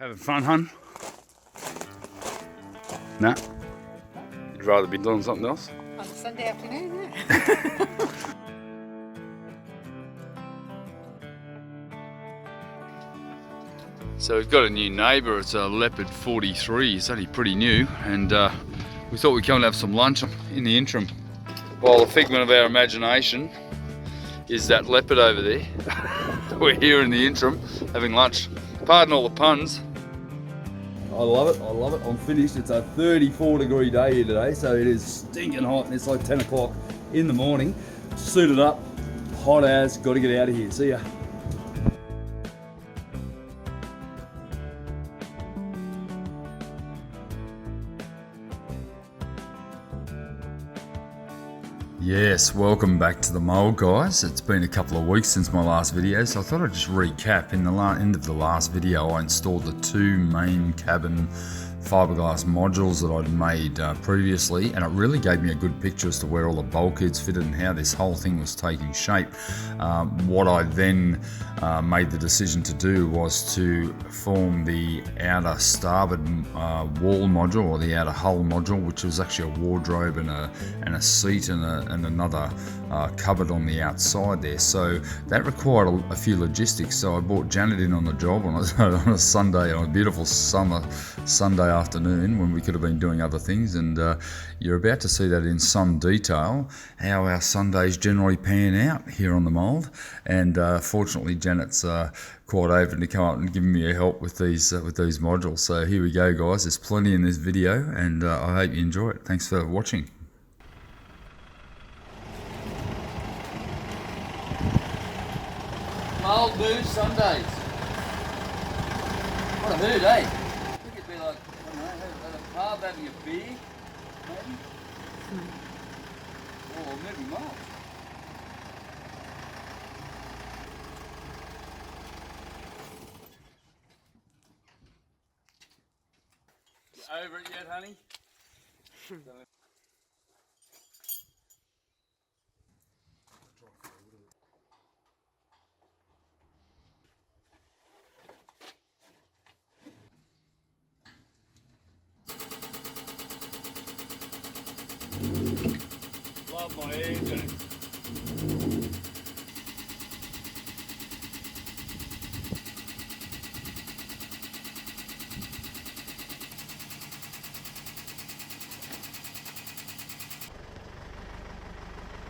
Having fun, hun? Nah. You'd rather be doing something else? On a Sunday afternoon, yeah. So we've got a new neighbour. It's a Ep051. It's only pretty new, and we thought we'd come and have some lunch in the interim. While the figment of our imagination is that leopard over there. We're here in the interim having lunch. Pardon all the puns. I love it, I love it. I'm finished. It's a 34-degree day here today, so it is stinking hot, and it's like 10 o'clock in the morning. Suited up, hot as, got to get out of here. See ya. Yes, welcome back to the Mould, guys. It's been a couple of weeks since my last video, so I thought I'd just recap. In the end of the last video, I installed the two main cabin fiberglass modules that I'd made previously, and it really gave me a good picture as to where all the bulkheads fitted and how this whole thing was taking shape. What I then made the decision to do was to form the outer starboard wall module, or the outer hull module, which was actually a wardrobe and a seat and another cupboard on the outside there. So that required a few logistics, so I brought Janet in on the job on a Sunday, on a beautiful summer Sunday afternoon when we could have been doing other things, and you're about to see that in some detail how our Sundays generally pan out here on the Mould. And fortunately Janet's quite open to come up and give me a help with these modules. So here we go, guys. There's plenty in this video, and I hope you enjoy it. Thanks for watching. Mould Booze Sundays. What a hoot, eh? I think it'd be like, I don't know, at a pub having a beer, maybe? Or maybe Mould. You over it yet, honey? Love my engine.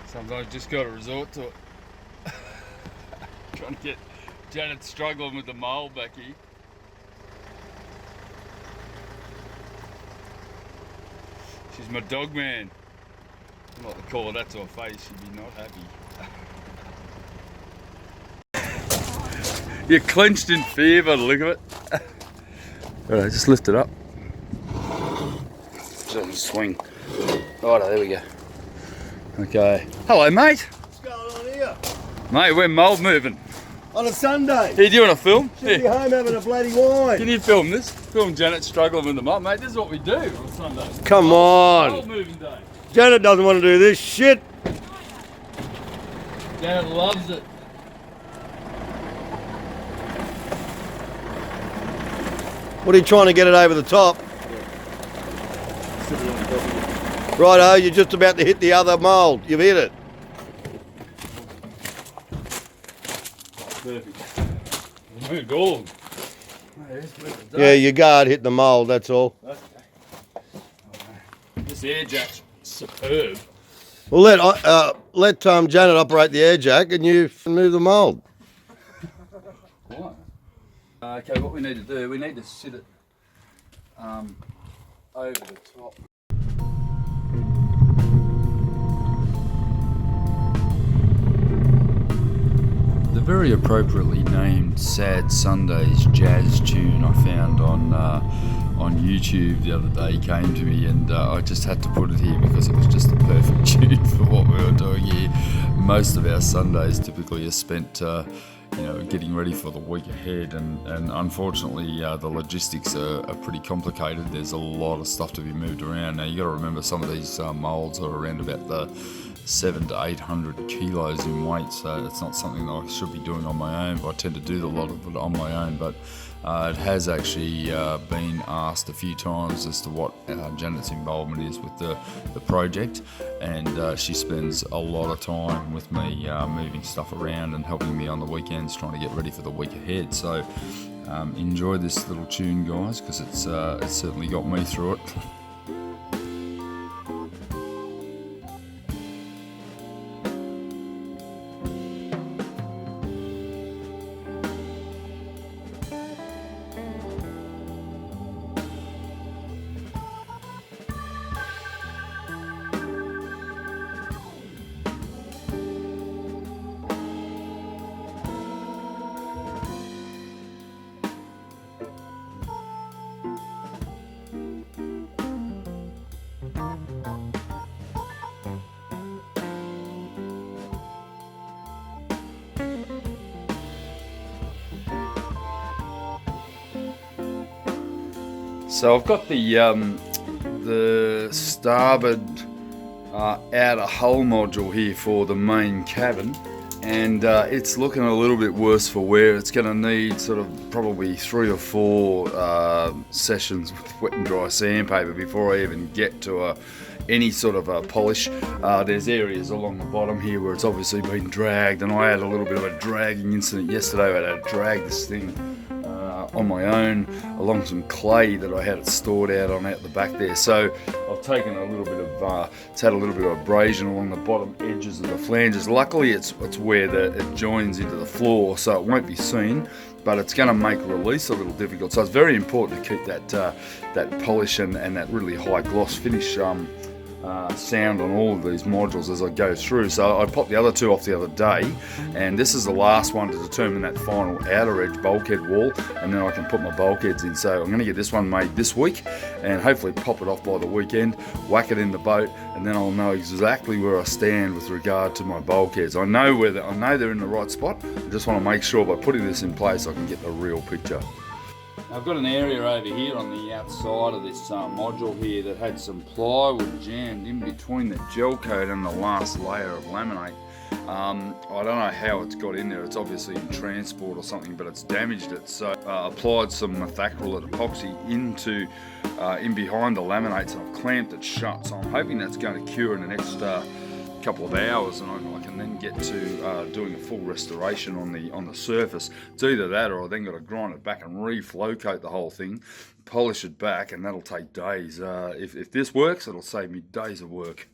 Sometimes just got to resort to it. Trying to get Janet struggling with the Mould back here. She's my dog man. I'm not to call her that to her face, she'd be not happy. You're clenched in fear by the look of it. Alright, just lift it up. Just let me swing. Righto, there we go. Okay. Hello, mate. What's going on here? Mate, we're Mould moving. On a Sunday. Here, do you want to film? Should be home having a bloody wine. Can you film this? Film Janet struggling with the mold. Mate, this is what we do on Sunday. Come on. Mould moving day. Janet doesn't want to do this shit. Janet loves it. What are you trying to get it over the top? Righto, you're just about to hit the other mould. You've hit it. Perfect. Moved all of them. Yeah, your guard hit the mould, that's all. Okay. This air jack's superb. Well, let Janet operate the air jack and you move the mould. Right. Okay, what we need to do, we need to sit it over the top. The very appropriately named Sad Sundays jazz tune I found on YouTube the other day came to me, and I just had to put it here because it was just the perfect tune for what we were doing here. Most of our Sundays typically are spent getting ready for the week ahead, and unfortunately the logistics are pretty complicated. There's a lot of stuff to be moved around. Now you got to remember some of these moulds are around about the 700 to 800 kilos in weight, so it's not something that I should be doing on my own, but I tend to do a lot of it on my own. But It has actually been asked a few times as to what Janet's involvement is with the project, and she spends a lot of time with me moving stuff around and helping me on the weekends trying to get ready for the week ahead. So enjoy this little tune, guys, because it's certainly got me through it. So I've got the starboard outer hull module here for the main cabin, and it's looking a little bit worse for wear. It's going to need sort of probably 3 or 4 sessions with wet and dry sandpaper before I even get to any sort of a polish. There's areas along the bottom here where it's obviously been dragged, and I had a little bit of a dragging incident yesterday. I had to drag this thing on my own along some clay that I had it stored out the back there. So I've taken a little bit of it's had a little bit of abrasion along the bottom edges of the flanges. Luckily it's where it joins into the floor, so it won't be seen, but it's going to make release a little difficult. So it's very important to keep that polish and that really high gloss finish sound on all of these modules as I go through. So I popped the other 2 off the other day, and this is the last one to determine that final outer edge bulkhead wall, and then I can put my bulkheads in. So I'm going to get this one made this week and hopefully pop it off by the weekend, whack it in the boat, and then I'll know exactly where I stand with regard to my bulkheads. I know they're in the right spot. I just want to make sure by putting this in place I can get the real picture. I've got an area over here on the outside of this module here that had some plywood jammed in between the gel coat and the last layer of laminate. I don't know how it's got in there. It's obviously in transport or something, but it's damaged it. So applied some methacrylate epoxy in behind the laminates, and I've clamped it shut. So I'm hoping that's going to cure in the next couple of hours, and I can then get to doing a full restoration on the surface. It's either that, or I then got to grind it back and re-flow coat the whole thing, polish it back, and that'll take days. If this works, it'll save me days of work.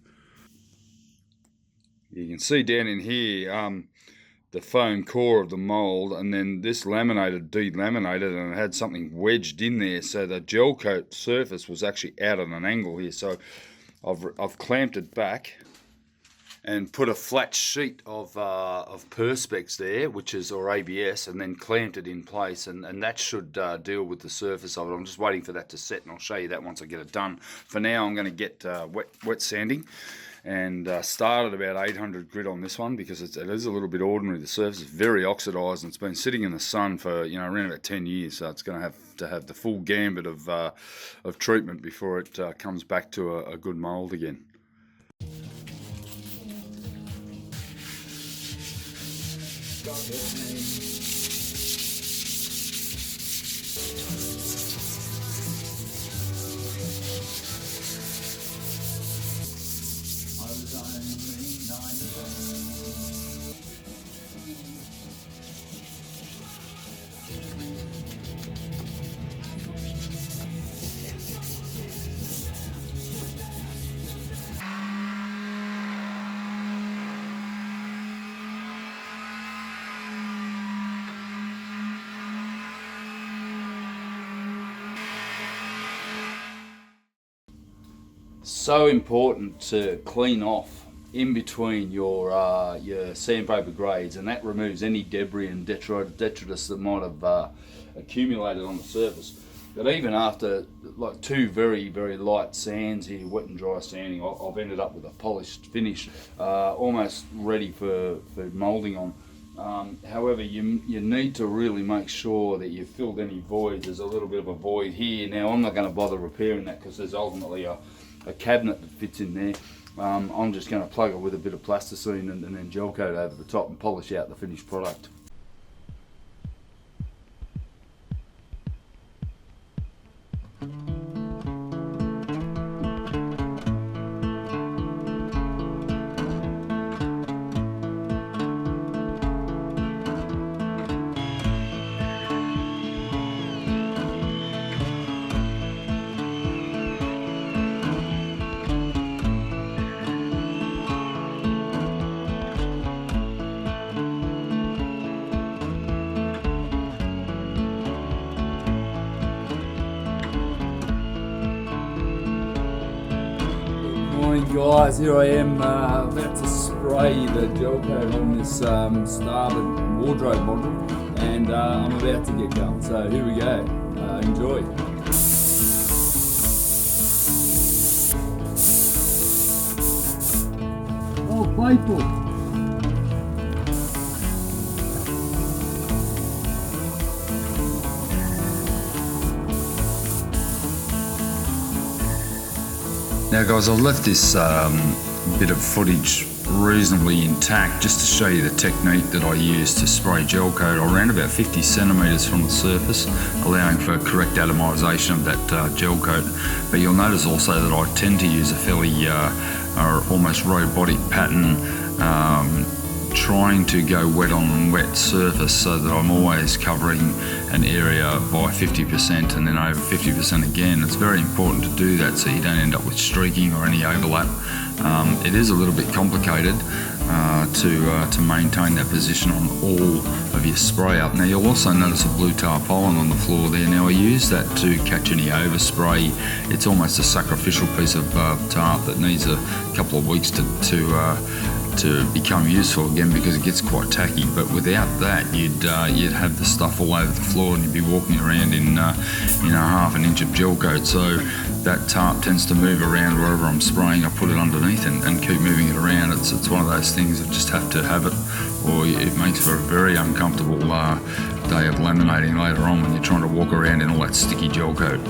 You can see down in here the foam core of the mould, and then this delaminated, and it had something wedged in there, so the gel coat surface was actually out at an angle here. So I've clamped it back and put a flat sheet of Perspex there, or ABS, and then clamped it in place, and that should deal with the surface of it. I'm just waiting for that to set, and I'll show you that once I get it done. For now, I'm going to get wet sanding, and started about 800 grit on this one because it is a little bit ordinary. The surface is very oxidised, and it's been sitting in the sun for around about 10 years, so it's going to have the full gambit of treatment before it comes back to a good mould again. So important to clean off in between your sandpaper grades, and that removes any debris and detritus that might have accumulated on the surface. But even after like 2 very, very light sands here, wet and dry sanding, I've ended up with a polished finish, almost ready for moulding on. However, you need to really make sure that you've filled any voids. There's a little bit of a void here. Now I'm not going to bother repairing that because there's ultimately a cabinet that fits in there. I'm just going to plug it with a bit of plasticine and then gel coat over the top and polish out the finished product. guys, here I am about to spray the gel coat on this starboard wardrobe module, and I'm about to get going. So here we go. Enjoy. Oh, faithful. Now guys, I've left this bit of footage reasonably intact just to show you the technique that I use to spray gel coat. I ran about 50 centimetres from the surface, allowing for correct atomisation of that gel coat. But you'll notice also that I tend to use a fairly almost robotic pattern, trying to go wet on wet surface so that I'm always covering an area by 50% and then over 50% again. It's very important to do that so you don't end up with streaking or any overlap. It is a little bit complicated to maintain that position on all of your spray up. Now you'll also notice a blue tarpaulin on the floor there. Now I use that to catch any overspray. It's almost a sacrificial piece of tarp that needs a couple of weeks to become useful again because it gets quite tacky. But without that, you'd have the stuff all over the floor and you'd be walking around in half an inch of gel coat. So that tarp tends to move around wherever I'm spraying. I put it underneath and keep moving it around. It's one of those things that just have to have it, or it makes for a very uncomfortable day of laminating later on when you're trying to walk around in all that sticky gel coat.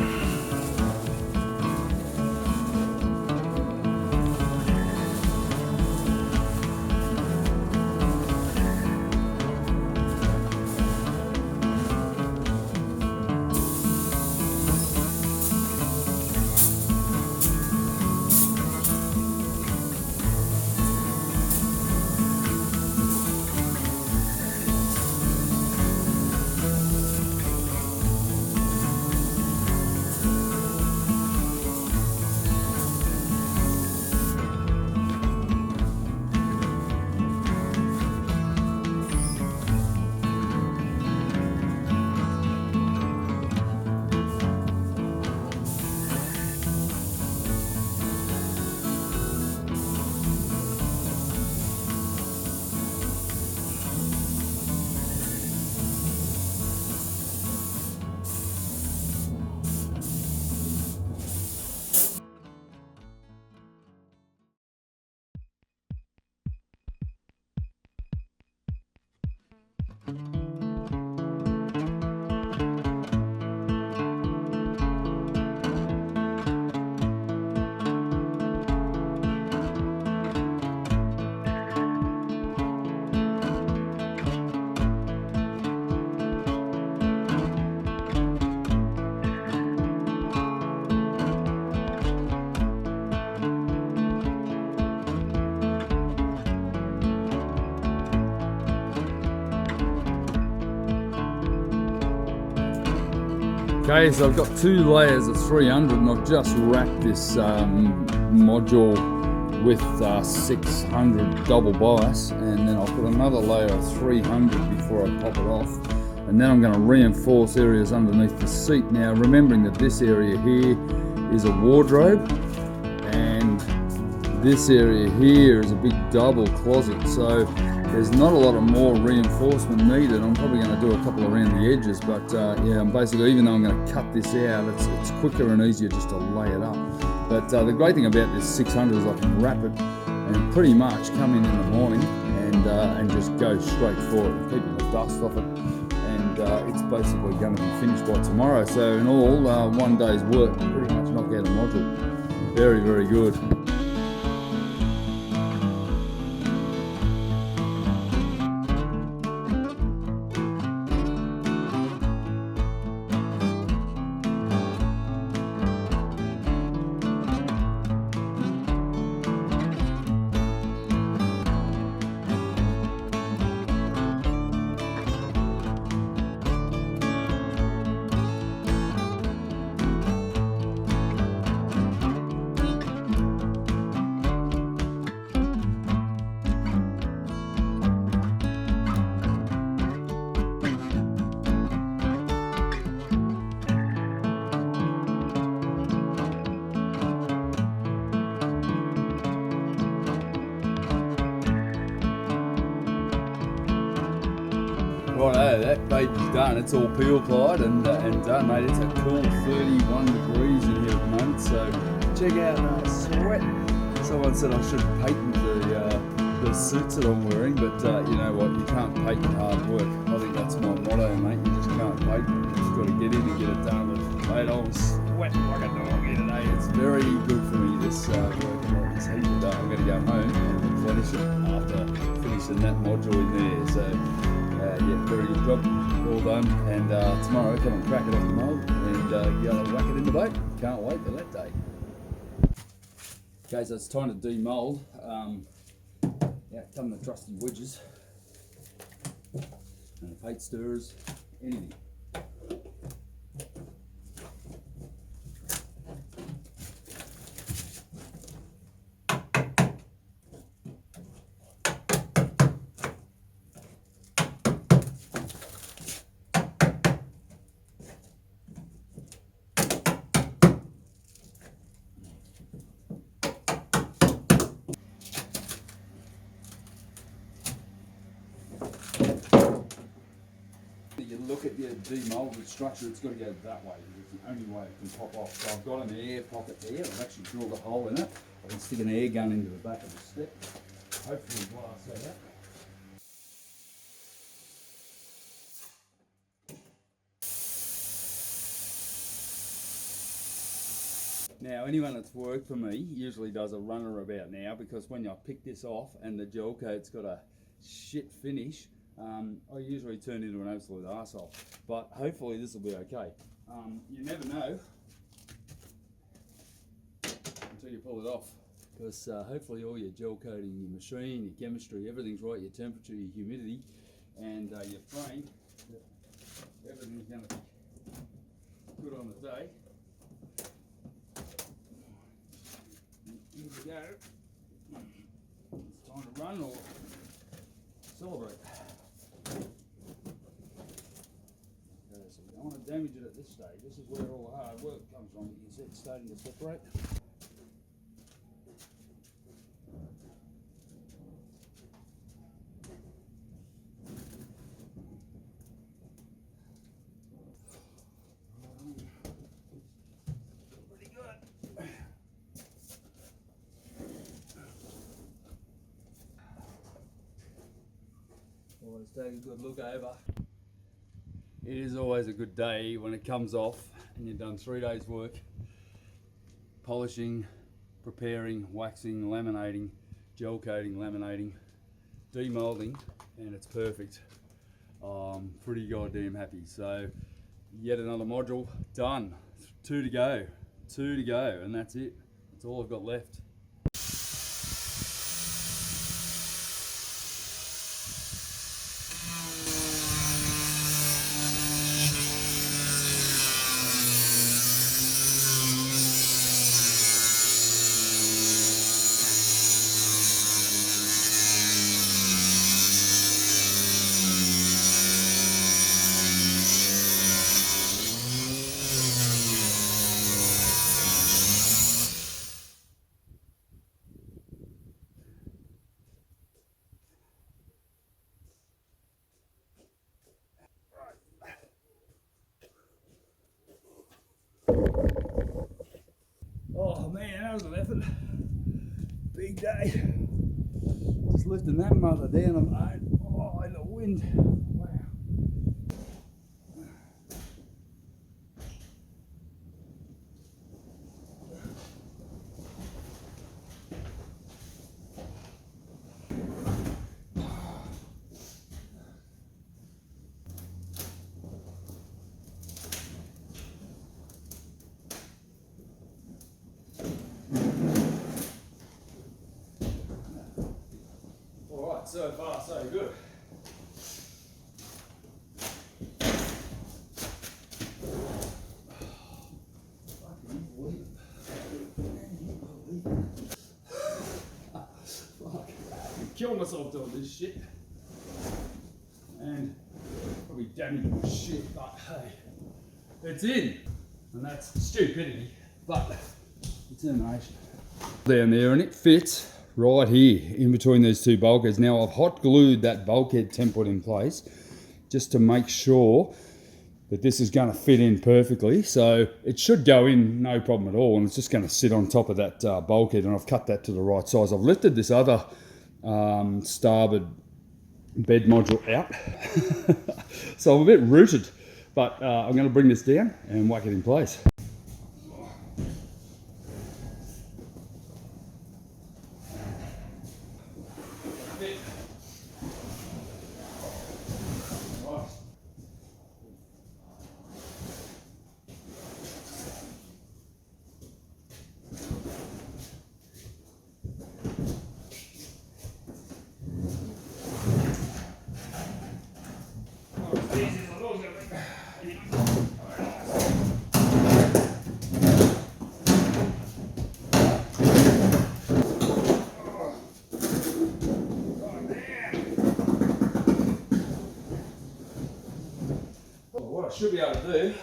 Okay, so I've got 2 layers of 300 and I've just wrapped this module with 600 double bias, and then I'll put another layer of 300 before I pop it off, and then I'm going to reinforce areas underneath the seat. Now remembering that this area here is a wardrobe and this area here is a big double closet, so there's not a lot of more reinforcement needed. I'm probably going to do a couple around the edges, but yeah, I'm basically, even though I'm going to cut this out, it's quicker and easier just to lay it up. But the great thing about this 600 is I can wrap it and pretty much come in the morning and just go straight for it, keeping the dust off it, and it's basically going to be finished by tomorrow. So in all, 1 day's work, pretty much knock out a module. Very, very good. that baby's done. It's all peel applied and done, mate. It's a cool 31 degrees in here at the moment, so check out sweat. Someone said I should patent the suits that I'm wearing, but you know what, you can't patent hard work. I think that's my motto, mate. You just can't patent it. You just got to get in and get it done. But mate, I'm sweating like a dog here today. It's very good for me, this working on this heat today. I'm going to go home and finish it after finishing that module in there. So yeah, very good job, all done. And tomorrow come and crack it off the mould and go and whack it in the boat. Can't wait for that day. Okay, so it's time to demould. Yeah, come the trusty wedges and the paint stirrers, anything. You look at your demoulded structure, it's got to go that way because it's the only way it can pop off. So I've got an air pocket there. I've actually drilled a hole in it. I can stick an air gun into the back of the stick. Hopefully blast that out. Now, anyone that's worked for me usually does a runner about now, because when I pick this off and the gel coat's got a shit finish, I usually turn into an absolute arsehole. But hopefully this will be okay. You never know until you pull it off, because hopefully all your gel coating, your machine, your chemistry, everything's right, your temperature, your humidity, and your frame, everything's going to be good on the day. Here we go. It's time to run or celebrate. Okay, so we don't want to damage it at this stage. This is where all the hard work comes from. You can see it's starting to separate. Pretty good. Always take a good look over. It is always a good day when it comes off and you've done 3 days work polishing, preparing, waxing, laminating, gel coating, laminating, demoulding, and it's perfect. I'm pretty goddamn happy. So yet another module done. 2 to go, and that's it. That's all I've got left. Oh man, that was an effort. Big day. Just lifting that mother down on my own. Oh, in the wind. Wow. Alright, so far so good. Kill myself doing this shit and probably damage my shit, but hey, it's in, and that's stupidity but determination. Down there, and it fits right here in between these two bulkheads. Now I've hot glued that bulkhead template in place, just to make sure that this is going to fit in perfectly. So it should go in no problem at all, and it's just going to sit on top of that bulkhead, and I've cut that to the right size. I've lifted this other starboard bed module out so I'm a bit rooted, but I'm going to bring this down and whack it in place. What I should be able to do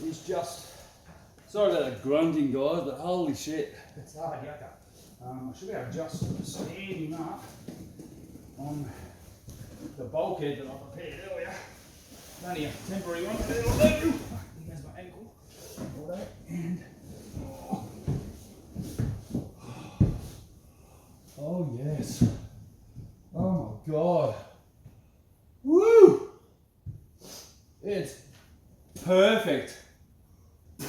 is just, sorry about that grunting guys, but holy shit, it's hard yakka. I should be able to just stand him up on the bulkhead that I prepared earlier. Only a temporary one, but it'll do. Here's my ankle. And oh yes. Oh my god. Woo! It's perfect. I'm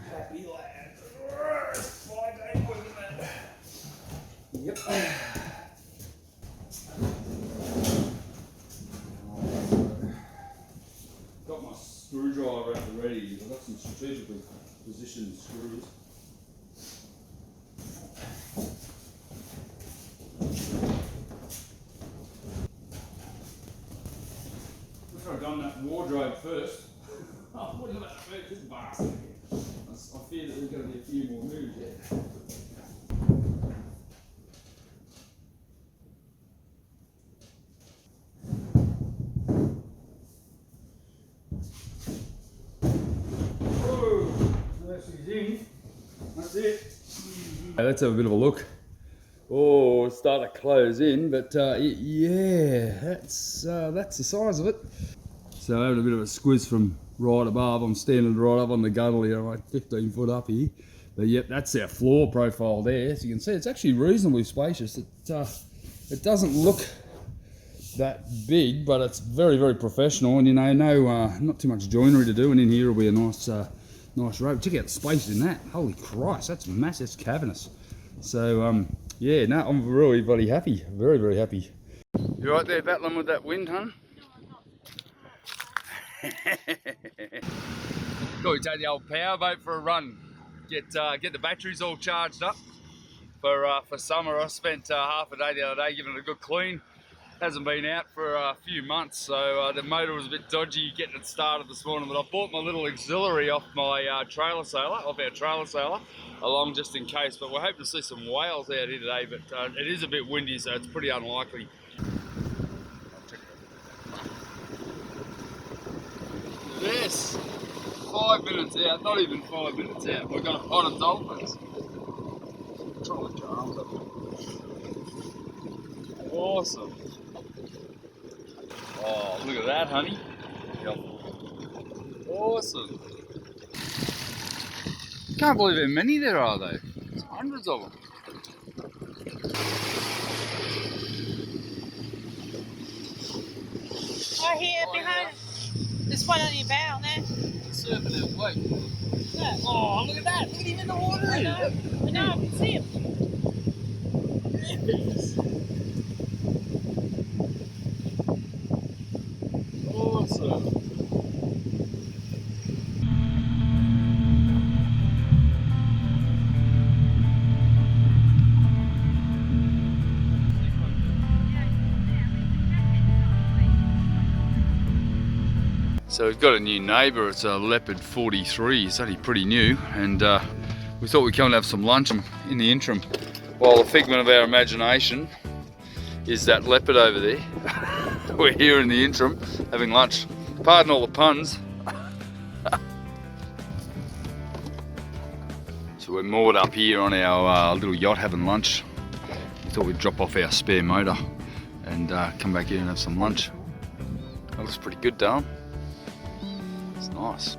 happy lad. It's 5 days work, isn't it? Yep. Got my screwdriver at the ready. I've got some strategically positioned screws. I've done that wardrobe first. What is that first? This bastard. I fear that there's going to be a few more moves yet. That's it. Let's have a bit of a look. Oh, it's starting to close in, but yeah, that's the size of it. So having a bit of a squiz from right above. I'm standing right up on the gunnel here, I'm like 15 foot up here. But yep, that's our floor profile there. As you can see, it's actually reasonably spacious. It doesn't look that big, but it's very, very professional, and you know, not too much joinery to do, and in here will be a nice nice rope. Check out the space in that. Holy Christ, that's massive, it's cavernous. So yeah, no, I'm really bloody happy. Very, very happy. You right there battling with that wind, huh? Thought we'd take the old power boat for a run. Get the batteries all charged up for summer. I spent half a day the other day giving it a good clean. Hasn't been out for a few months, so the motor was a bit dodgy getting it started this morning, but I bought my little auxiliary off my trailer sailor, along just in case. But we're hoping to see some whales out here today, but it is a bit windy, so it's pretty unlikely. Yes, 5 minutes out, not even 5 minutes out, we've got a pot of dolphins. Trying to arms up. Awesome. Oh, look at that, honey. Yep. Awesome. Can't believe how many there are, though. There's hundreds of them. Oh, here behind. There's one on your bow there. Surfing out, wait. Yeah. Oh, look at that. Look at him in the water. I know, I can see him. Yes. Awesome. So we've got a new neighbour. It's a Leopard 43. It's only pretty new, and we thought we'd come and have some lunch in the interim, while the figment of our imagination is that leopard over there. We're here in the interim having lunch. Pardon all the puns. So we're moored up here on our little yacht having lunch. We thought we'd drop off our spare motor and come back here and have some lunch. That looks pretty good, Darren. It's nice.